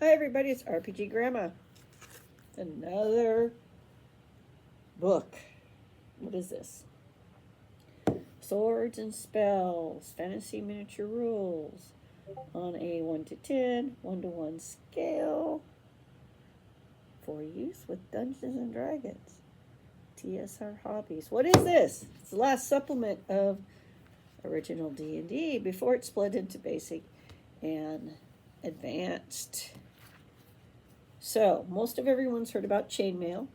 Hi everybody, it's RPG Grandma. Another book. What is this? Swords and Spells, Fantasy Miniature Rules on a 1 to 10, 1 to 1 scale for use with Dungeons and Dragons. TSR Hobbies. What is this? It's the last supplement of original D&D before it split into basic and advanced. So, most of everyone's heard about chainmail.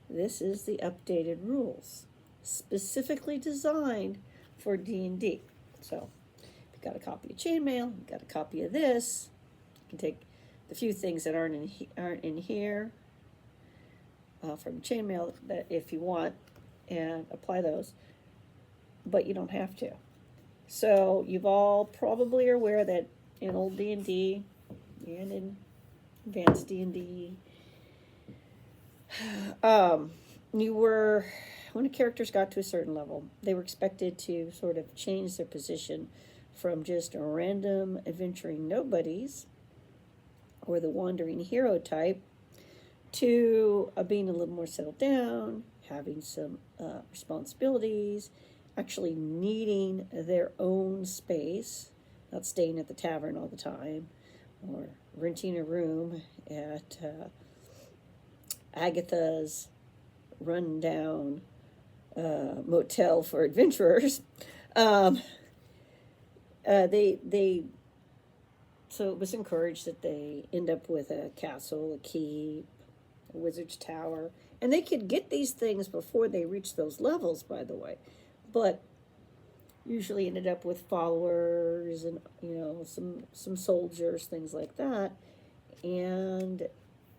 This is the updated rules, specifically designed for D&D. So, if you got a copy of chainmail, you got a copy of this. You can take the few things that aren't in here from chainmail that if you want and apply those, but you don't have to. So, you've all probably are aware that in old D&D and in advanced D&D, you were, when the characters got to a certain level, they were expected to sort of change their position from just a random adventuring nobodies or the wandering hero type to being a little more settled down, having some responsibilities, actually needing their own space, not staying at the tavern all the time or renting a room at Agatha's rundown motel for adventurers. They so it was encouraged that they end up with a castle, a keep, a wizard's tower, and they could get these things before they reached those levels, by the way, but usually ended up with followers and some soldiers, things like that, and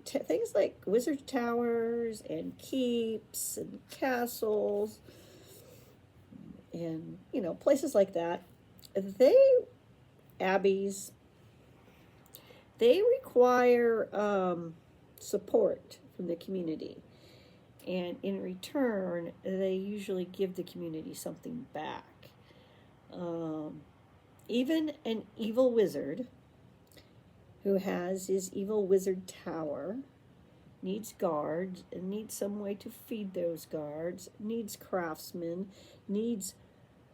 things like wizard towers and keeps and castles and places like that. Abbeys, they require support from the community, and in return they usually give the community something back. Even an evil wizard who has his evil wizard tower needs guards and needs some way to feed those guards, needs craftsmen, needs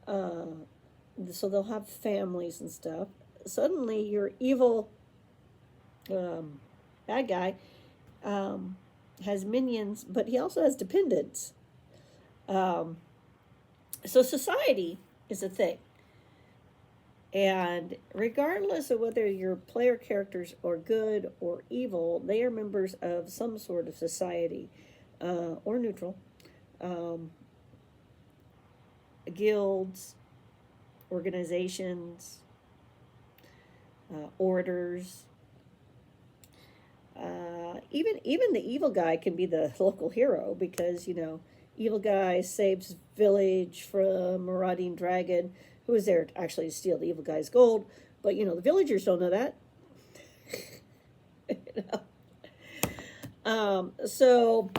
so they'll have families and stuff. Suddenly your evil bad guy has minions, but he also has dependents. So society is a thing. And regardless of whether your player characters are good or evil, they are members of some sort of society or neutral. Guilds, organizations, orders. Even the evil guy can be the local hero because, evil guy saves village from marauding dragon who was there actually to steal the evil guy's gold. But, the villagers don't know that. So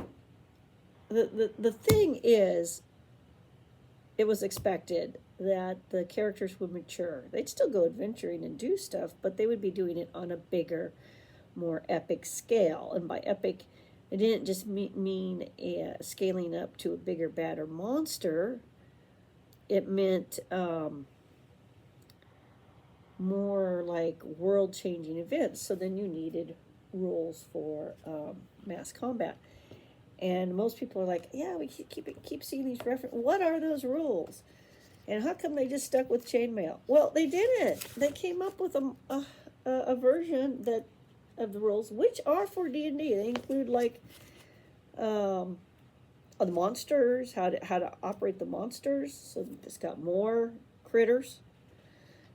the thing is, it was expected that the characters would mature. They'd still go adventuring and do stuff, but they would be doing it on a bigger, more epic scale. And by epic, it didn't just mean scaling up to a bigger, badder monster. It meant more like world-changing events. So then you needed rules for mass combat. And most people are like, yeah, we keep seeing these references. What are those rules? And how come they just stuck with chainmail? Well, they didn't. They came up with a version of the rules, which are for D&D. They include like the monsters, how to operate the monsters. So it's got more critters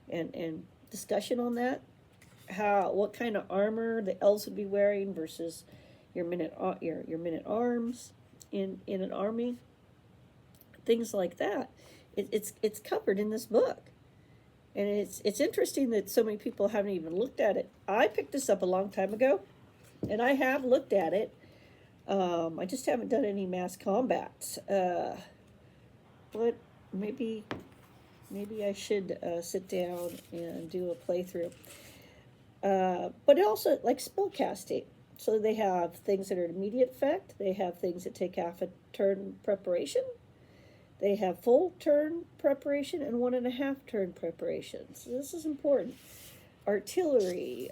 and discussion on that. What kind of armor the elves would be wearing versus your men at arms in an army. Things like that. It's covered in this book. And it's interesting that so many people haven't even looked at it. I picked this up a long time ago, and I have looked at it. I just haven't done any mass combats. But maybe I should sit down and do a playthrough. but also like spell casting. So they have things that are immediate effect. They have things that take half a turn preparation. They have full turn preparation and 1.5 turn preparation. So this is important. Artillery.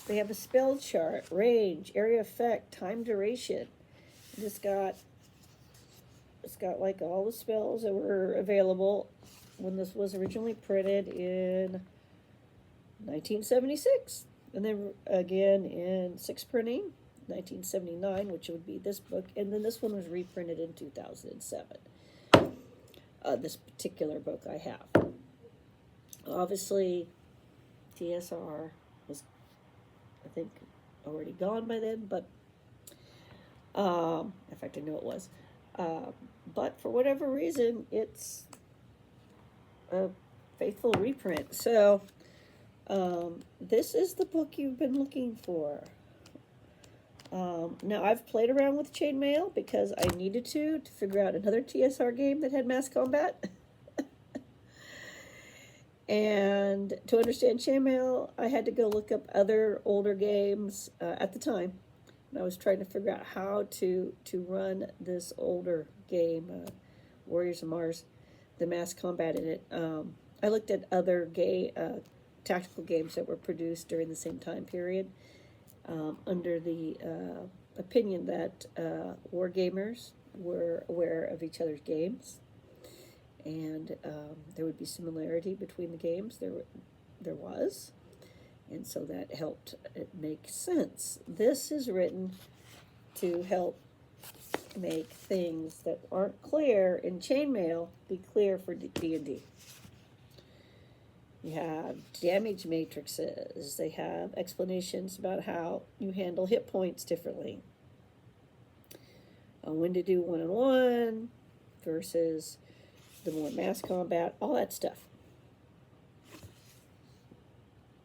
They have a spell chart, range, area effect, time duration. It's got like all the spells that were available when this was originally printed in 1976, and then again in 6 printing, 1979, which would be this book, and then this one was reprinted in 2007. This particular book I have. Obviously, TSR was, I think, already gone by then, but in fact, I know it was. But for whatever reason, it's a faithful reprint. So, this is the book you've been looking for. Now, I've played around with Chainmail because I needed to figure out another TSR game that had mass combat. And to understand Chainmail, I had to go look up other older games at the time. And I was trying to figure out how to run this older game, Warriors of Mars, the mass combat in it. I looked at other tactical games that were produced during the same time period, under the opinion that war gamers were aware of each other's games, and there would be similarity between the games. There was, and so that helped it make sense. This is written to help make things that aren't clear in Chainmail be clear for D&D. You have damage matrices. They have explanations about how you handle hit points differently. When to do one-on-one versus the more mass combat, all that stuff.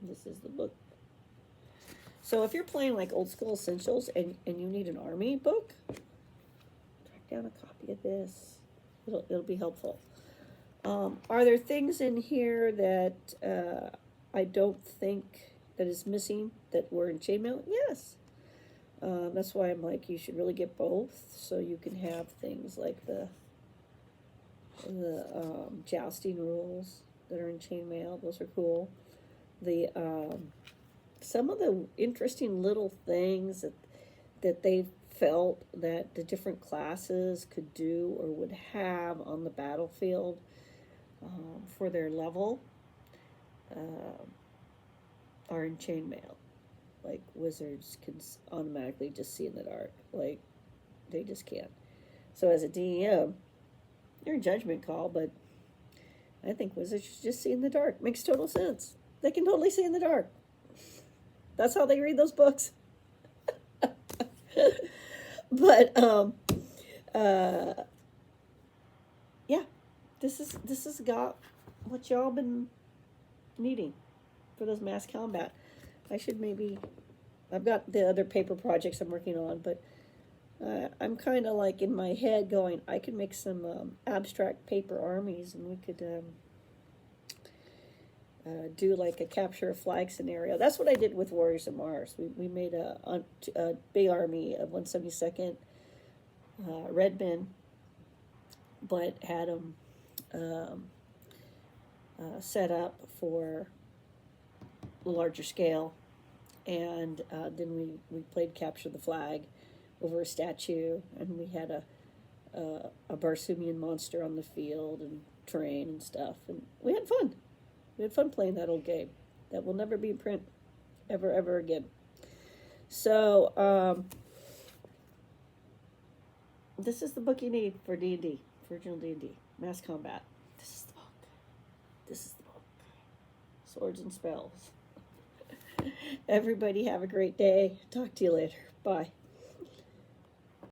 This is the book. So if you're playing like Old School Essentials and you need an army book, track down a copy of this. It'll be helpful. Are there things in here that I don't think that is missing that were in Chainmail? Yes. That's why I'm like, you should really get both, so you can have things like the jousting rules that are in Chainmail. Those are cool. The some of the interesting little things that they felt that the different classes could do or would have on the battlefield for their level are in Chainmail. Like wizards can automatically just see in the dark. Like they just can't. So as a DEM, your judgment call, but I think wizards should just see in the dark. Makes total sense. They can totally see in the dark. That's how they read those books. But yeah, this has got what y'all been needing for those mass combat. I've got the other paper projects I'm working on, but I'm kind of like in my head going, I could make some abstract paper armies, and we could do like a capture a flag scenario. That's what I did with Warriors of Mars. We made a big army of 172nd Redmen, but had them set up for a larger scale, and then we played capture the flag over a statue, and we had a Barsoomian monster on the field and terrain and stuff, and we had fun. We had fun playing that old game that will never be in print ever again. So this is the book you need for D&D, for original D&D, mass combat. This is the book. This is the book. Swords and spells. Everybody have a great day. Talk to you later. Bye.